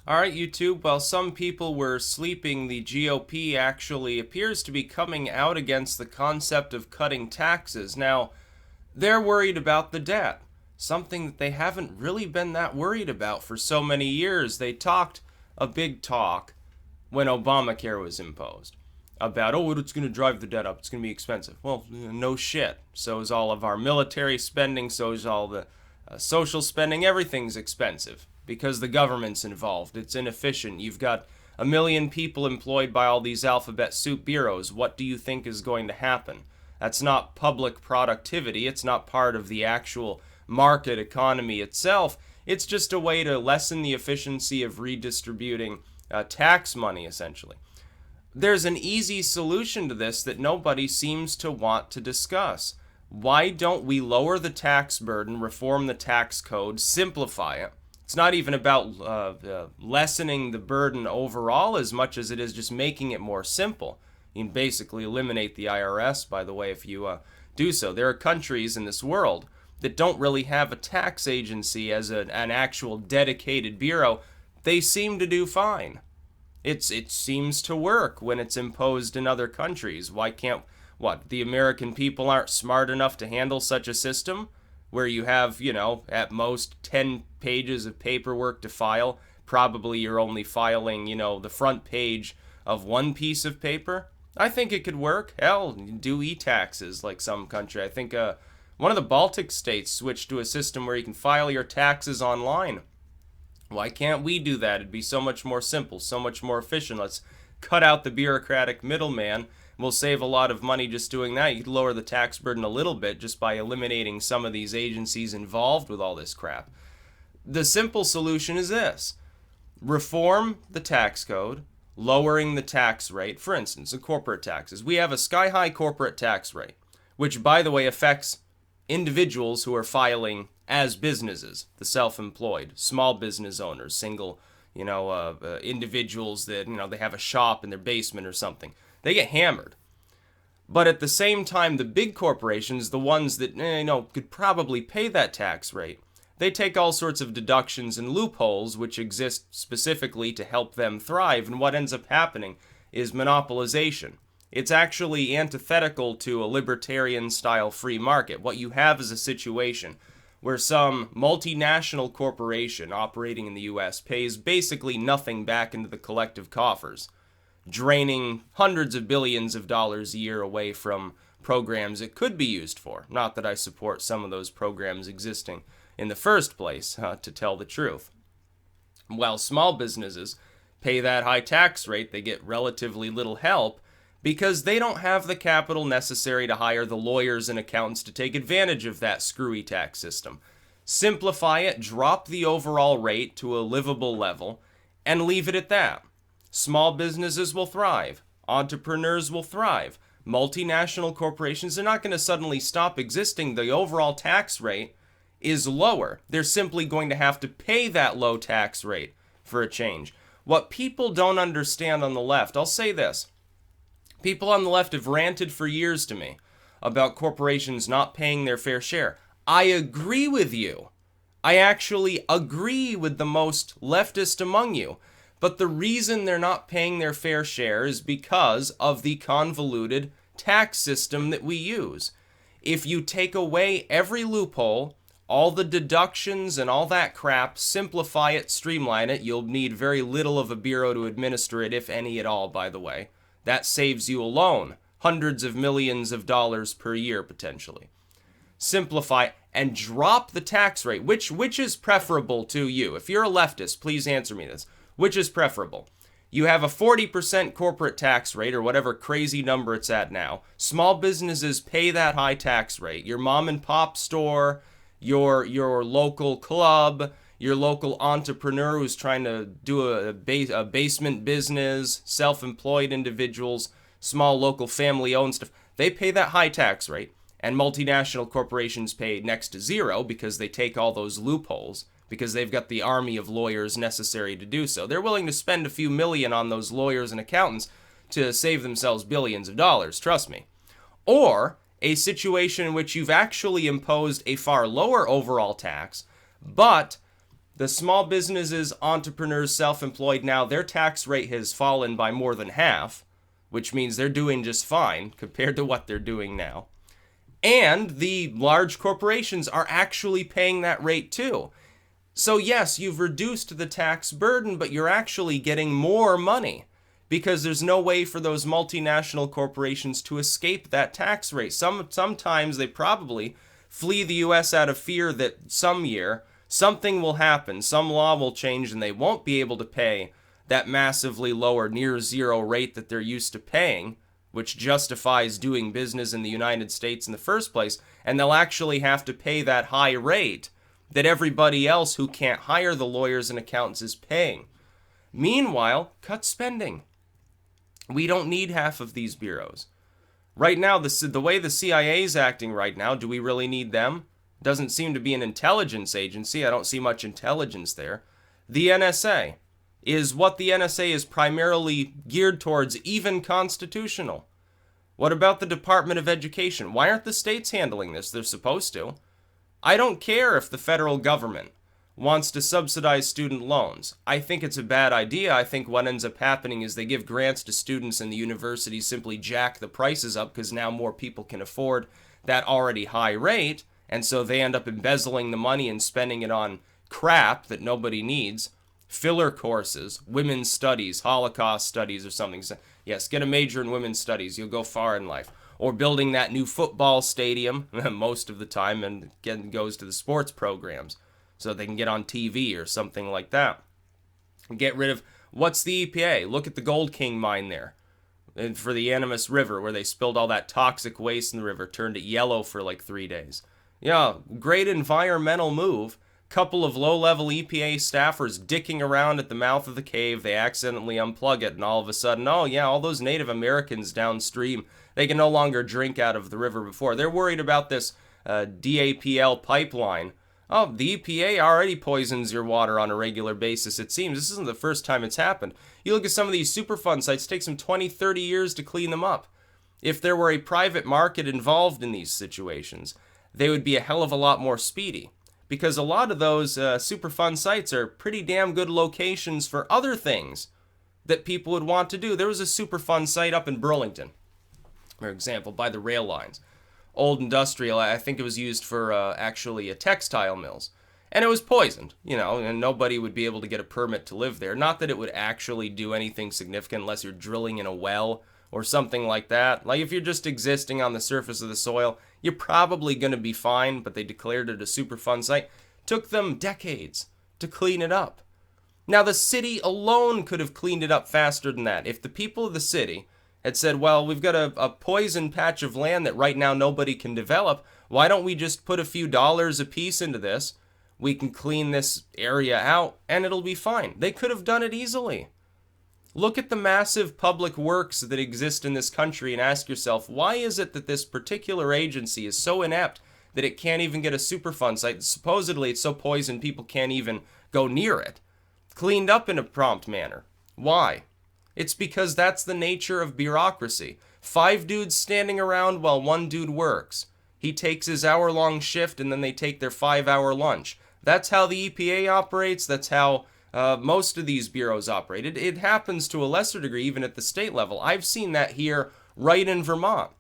All right, YouTube. While some people were sleeping, the GOP actually appears to be coming out against the concept of cutting taxes. Now, they're worried about the debt, something that they haven't really been that worried about for so many years. They talked a big talk when Obamacare was imposed about, oh, it's going to drive the debt up, it's going to be expensive. Well, no shit. So is all of our military spending, so is all the social spending. Everything's expensive because the government's involved. It's inefficient. You've got a million people employed by all these alphabet soup bureaus. What do you think is going to happen? That's not public productivity. It's not part of the actual market economy itself. It's just a way to lessen the efficiency of redistributing tax money, essentially. There's an easy solution to this that nobody seems to want to discuss. Why don't we lower the tax burden, reform the tax code, simplify it? It's not even about lessening the burden overall as much as it is just making it more simple. You can basically eliminate the IRS, by the way, if you do so. There are countries in this world that don't really have a tax agency as an actual dedicated bureau. They seem to do fine. It seems to work when it's imposed in other countries. Why can't, the American people aren't smart enough to handle such a system? Where you have, at most 10 pages of paperwork to file. Probably you're only filing, the front page of one piece of paper. I think it could work. Hell, do e-taxes like some country. I think one of the Baltic states switched to a system where you can file your taxes online. Why can't we do that? It'd be so much more simple, so much more efficient. Let's cut out the bureaucratic middleman. We'll save a lot of money just doing that. You could lower the tax burden a little bit just by eliminating some of these agencies involved with all this crap. The simple solution is this. Reform the tax code, lowering the tax rate. For instance, in corporate taxes. We have a sky-high corporate tax rate, which, by the way, affects individuals who are filing as businesses, the self-employed, small business owners, single, individuals that, they have a shop in their basement or something. They get hammered. But at the same time, the big corporations, the ones that, could probably pay that tax rate, they take all sorts of deductions and loopholes which exist specifically to help them thrive. And what ends up happening is monopolization. It's actually antithetical to a libertarian-style free market. What you have is a situation where some multinational corporation operating in the U.S. pays basically nothing back into the collective coffers, draining hundreds of billions of dollars a year away from programs it could be used for. Not that I support some of those programs existing in the first place, to tell the truth. While small businesses pay that high tax rate, they get relatively little help because they don't have the capital necessary to hire the lawyers and accountants to take advantage of that screwy tax system. Simplify it, drop the overall rate to a livable level, and leave it at that. Small businesses will thrive. Entrepreneurs will thrive. Multinational corporations are not going to suddenly stop existing. The overall tax rate is lower. They're simply going to have to pay that low tax rate for a change. What people don't understand on the left, I'll say this. People on the left have ranted for years to me about corporations not paying their fair share. I agree with you. I actually agree with the most leftist among you. But the reason they're not paying their fair share is because of the convoluted tax system that we use. If you take away every loophole, all the deductions and all that crap, simplify it, streamline it, you'll need very little of a bureau to administer it, if any at all, by the way. That saves you alone hundreds of millions of dollars per year, potentially. Simplify and drop the tax rate. Which is preferable to you? If you're a leftist, please answer me this. Which is preferable? You have a 40% corporate tax rate, or whatever crazy number it's at now. Small businesses pay that high tax rate. Your mom and pop store, your local club, your local entrepreneur who's trying to do a basement business, self-employed individuals, small local family-owned stuff. They pay that high tax rate, and multinational corporations pay next to zero because they take all those loopholes, because they've got the army of lawyers necessary to do so. They're willing to spend a few million on those lawyers and accountants to save themselves billions of dollars, trust me. Or a situation in which you've actually imposed a far lower overall tax, but The small businesses, entrepreneurs, self-employed now, their tax rate has fallen by more than half, which means they're doing just fine compared to what they're doing now. And the large corporations are actually paying that rate too. So yes, you've reduced the tax burden, but you're actually getting more money because there's no way for those multinational corporations to escape that tax rate. Sometimes they probably flee the US out of fear that some year something will happen, some law will change, and they won't be able to pay that massively lower near zero rate that they're used to paying, which justifies doing business in the United States in the first place, and they'll actually have to pay that high rate that everybody else who can't hire the lawyers and accountants is paying. Meanwhile, cut spending. We don't need half of these bureaus. Right now, the way the CIA is acting right now, do we really need them? Doesn't seem to be an intelligence agency. I don't see much intelligence there. The NSA. Is what the NSA is primarily geared towards even constitutional? What about the Department of Education? Why aren't the states handling this? They're supposed to. I don't care if the federal government wants to subsidize student loans. I think it's a bad idea. I think what ends up happening is they give grants to students and the universities simply jack the prices up because now more people can afford that already high rate, and so they end up embezzling the money and spending it on crap that nobody needs. Filler courses, women's studies, Holocaust studies or something. Yes, get a major in women's studies. You'll go far in life. Or building that new football stadium most of the time, and again goes to the sports programs so they can get on TV or something like that. Get rid of, what's the EPA? Look at the Gold King mine there and for the Animas River where they spilled all that toxic waste in the river, turned it yellow for like 3 days. Yeah, great environmental move. Couple of low-level EPA staffers dicking around at the mouth of the cave, they accidentally unplug it, and all of a sudden, oh yeah, all those Native Americans downstream, they can no longer drink out of the river before. They're worried about this DAPL pipeline. Oh, the EPA already poisons your water on a regular basis, it seems. This isn't the first time it's happened. You look at some of these Superfund sites, it takes them 20, 30 years to clean them up. If there were a private market involved in these situations, they would be a hell of a lot more speedy. Because a lot of those Superfund sites are pretty damn good locations for other things that people would want to do. There was a Superfund site up in Burlington, for example, by the rail lines. Old industrial, I think it was used for actually textile mills. And it was poisoned, and nobody would be able to get a permit to live there. Not that it would actually do anything significant unless you're drilling in a well or something like that. Like if you're just existing on the surface of the soil, you're probably going to be fine, but they declared it a Superfund site. Took them decades to clean it up. Now the city alone could have cleaned it up faster than that. If the people of the city had said, well, we've got a poison patch of land that right now nobody can develop, why don't we just put a few dollars a piece into this? We can clean this area out and it'll be fine. They could have done it easily. Look at the massive public works that exist in this country and ask yourself, why is it that this particular agency is so inept that it can't even get a Superfund site? Supposedly it's so poisoned people can't even go near it. Cleaned up in a prompt manner. Why? It's because that's the nature of bureaucracy. 5 dudes standing around while 1 dude works. He takes his hour-long shift and then they take their 5-hour lunch. That's how the EPA operates. That's how most of these bureaus operate. It happens to a lesser degree even at the state level. I've seen that here right in Vermont.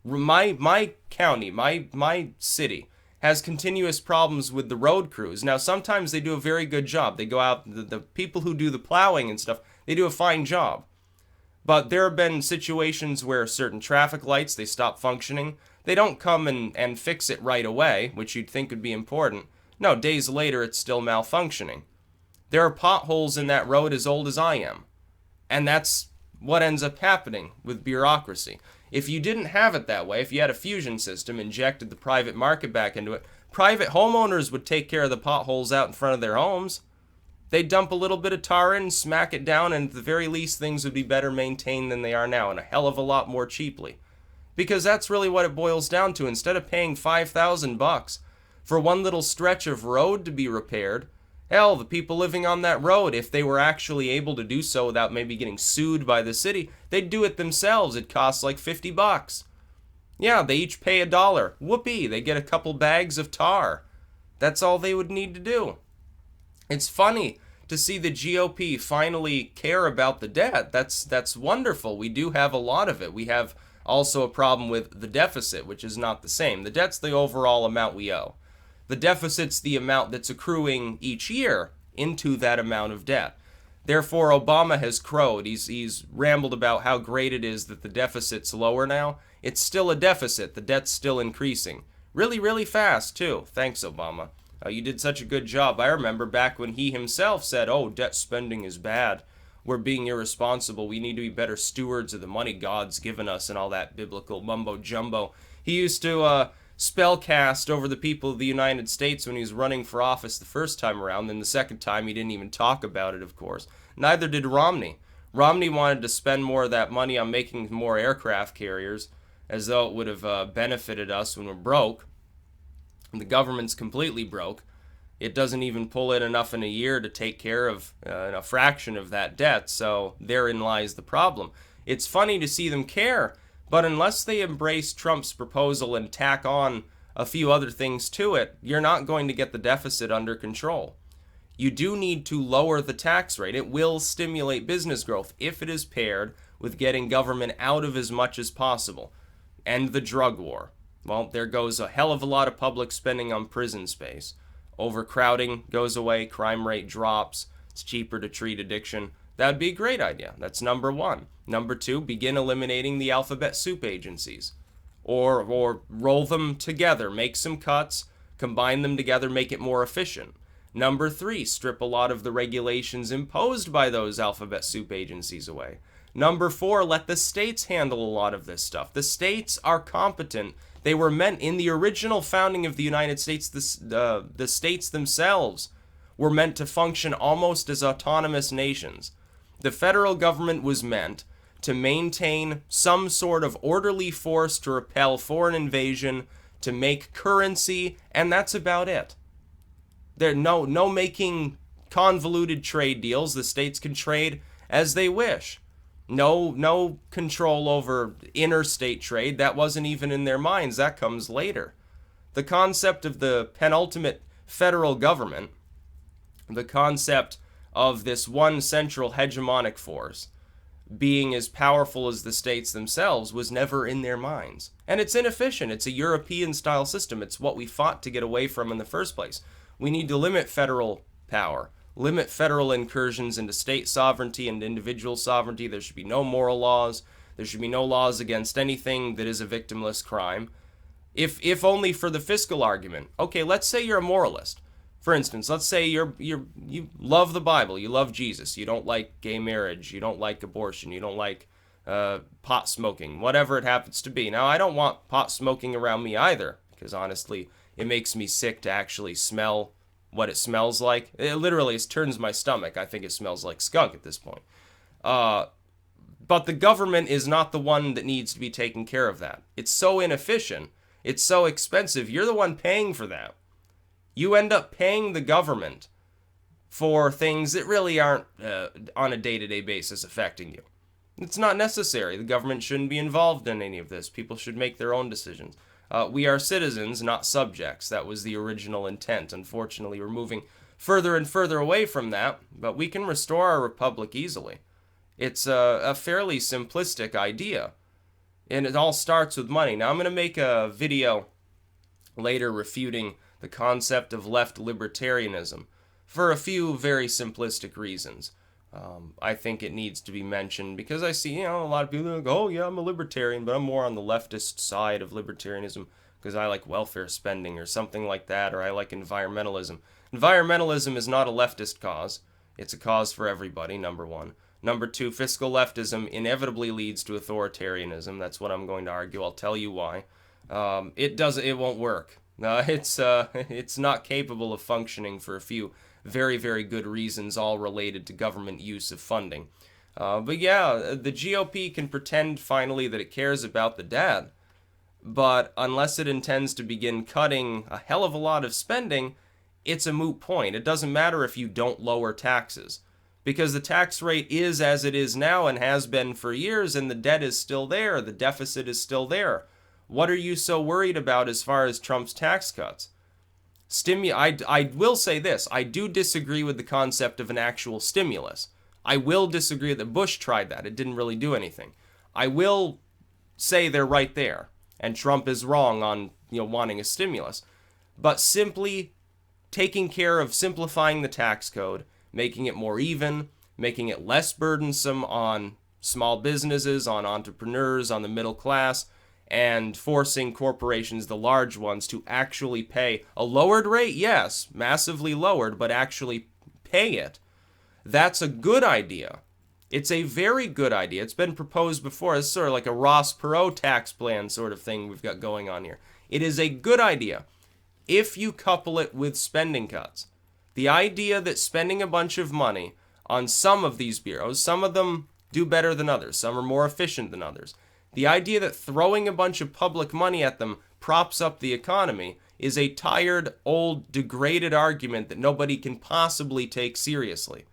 My county, my city has continuous problems with the road crews. Now sometimes they do a very good job. They go out, the people who do the plowing and stuff, they do a fine job. But there have been situations where certain traffic lights, they stop functioning. They don't come and fix it right away, which you'd think would be important. No, days later it's still malfunctioning. There are potholes in that road as old as I am. And that's what ends up happening with bureaucracy. If you didn't have it that way, if you had a fusion system, injected the private market back into it, private homeowners would take care of the potholes out in front of their homes. They'd dump a little bit of tar in, smack it down, and at the very least things would be better maintained than they are now, and a hell of a lot more cheaply. Because that's really what it boils down to. Instead of paying $5,000 for one little stretch of road to be repaired, hell, the people living on that road, if they were actually able to do so without maybe getting sued by the city, they'd do it themselves. It costs like $50. Yeah, they each pay $1. Whoopee, they get a couple bags of tar. That's all they would need to do. It's funny to see the GOP finally care about the debt. That's wonderful. We do have a lot of it. We have also a problem with the deficit, which is not the same. The debt's the overall amount we owe. The deficit's the amount that's accruing each year into that amount of debt. Therefore, Obama has crowed. He's rambled about how great it is that the deficit's lower now. It's still a deficit. The debt's still increasing. Really, really fast, too. Thanks, Obama. You did such a good job. I remember back when he himself said, oh, debt spending is bad. We're being irresponsible. We need to be better stewards of the money God's given us and all that biblical mumbo jumbo. He used to spellcast over the people of the United States when he was running for office the first time around. Then the second time, he didn't even talk about it, of course. Neither did Romney. Romney wanted to spend more of that money on making more aircraft carriers, as though it would have benefited us when we're broke. The government's completely broke. It doesn't even pull in enough in a year to take care of a fraction of that debt, so therein lies the problem. It's funny to see them care, but unless they embrace Trump's proposal and tack on a few other things to it, you're not going to get the deficit under control. You do need to lower the tax rate. It will stimulate business growth if it is paired with getting government out of as much as possible. End the drug war. Well, there goes a hell of a lot of public spending on prison space. Overcrowding goes away, crime rate drops, it's cheaper to treat addiction. That would be a great idea. That's number one. Number two, begin eliminating the alphabet soup agencies. Or roll them together, make some cuts, combine them together, make it more efficient. Number three, strip a lot of the regulations imposed by those alphabet soup agencies away. Number four, let the states handle a lot of this stuff. The states are competent. They were meant, in the original founding of the United States, the states themselves were meant to function almost as autonomous nations. The federal government was meant to maintain some sort of orderly force to repel foreign invasion, to make currency, and that's about it. There's no making convoluted trade deals. The states can trade as they wish. No control over interstate trade. That wasn't even in their minds. That comes later. The concept of the penultimate federal government, the concept of this one central hegemonic force being as powerful as the states themselves, was never in their minds. And it's inefficient. It's a European-style system. It's what we fought to get away from in the first place. We need to limit federal power. Limit federal incursions into state sovereignty and individual sovereignty. There should be no moral laws. There should be no laws against anything that is a victimless crime. If only for the fiscal argument. Okay, let's say you're a moralist. For instance, let's say you love the Bible, you love Jesus, you don't like gay marriage, you don't like abortion, you don't like pot smoking, whatever it happens to be. Now, I don't want pot smoking around me either, because honestly, it makes me sick to actually smell what it smells like. It literally turns my stomach. I think it smells like skunk at this point. But the government is not the one that needs to be taking care of that. It's so inefficient. It's so expensive. You're the one paying for that. You end up paying the government for things that really aren't on a day-to-day basis affecting you. It's not necessary. The government shouldn't be involved in any of this. People should make their own decisions. We are citizens, not subjects. That was the original intent. Unfortunately, we're moving further and further away from that, but we can restore our republic easily. It's a fairly simplistic idea, and it all starts with money. Now, I'm going to make a video later refuting the concept of left libertarianism for a few very simplistic reasons. I think it needs to be mentioned because I see, a lot of people go, oh yeah, I'm a libertarian, but I'm more on the leftist side of libertarianism because I like welfare spending or something like that, or I like environmentalism. Environmentalism is not a leftist cause. It's a cause for everybody, number one. Number two, fiscal leftism inevitably leads to authoritarianism. That's what I'm going to argue. I'll tell you why. It won't work. It's not capable of functioning for a few very, very good reasons, all related to government use of funding. But yeah, the GOP can pretend finally that it cares about the debt, but unless it intends to begin cutting a hell of a lot of spending, it's a moot point. It doesn't matter if you don't lower taxes, because the tax rate is as it is now and has been for years, and the debt is still there, the deficit is still there. What are you so worried about as far as Trump's tax cuts? I will say this. I do disagree with the concept of an actual stimulus. I will disagree that Bush tried that. It didn't really do anything. I will say they're right there, and Trump is wrong on, wanting a stimulus. But simply taking care of simplifying the tax code, making it more even, making it less burdensome on small businesses, on entrepreneurs, on the middle class, and forcing corporations, the large ones, to actually pay a lowered rate, yes, massively lowered, but actually pay it. That's a good idea. It's a very good idea. It's been proposed before. It's sort of like a Ross Perot tax plan sort of thing we've got going on here. It is a good idea if you couple it with spending cuts. The idea that spending a bunch of money on some of these bureaus, some of them do better than others, some are more efficient than others. The idea that throwing a bunch of public money at them props up the economy is a tired, old, degraded argument that nobody can possibly take seriously.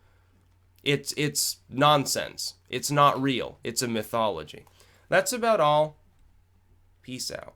It's nonsense. It's not real. It's a mythology. That's about all. Peace out.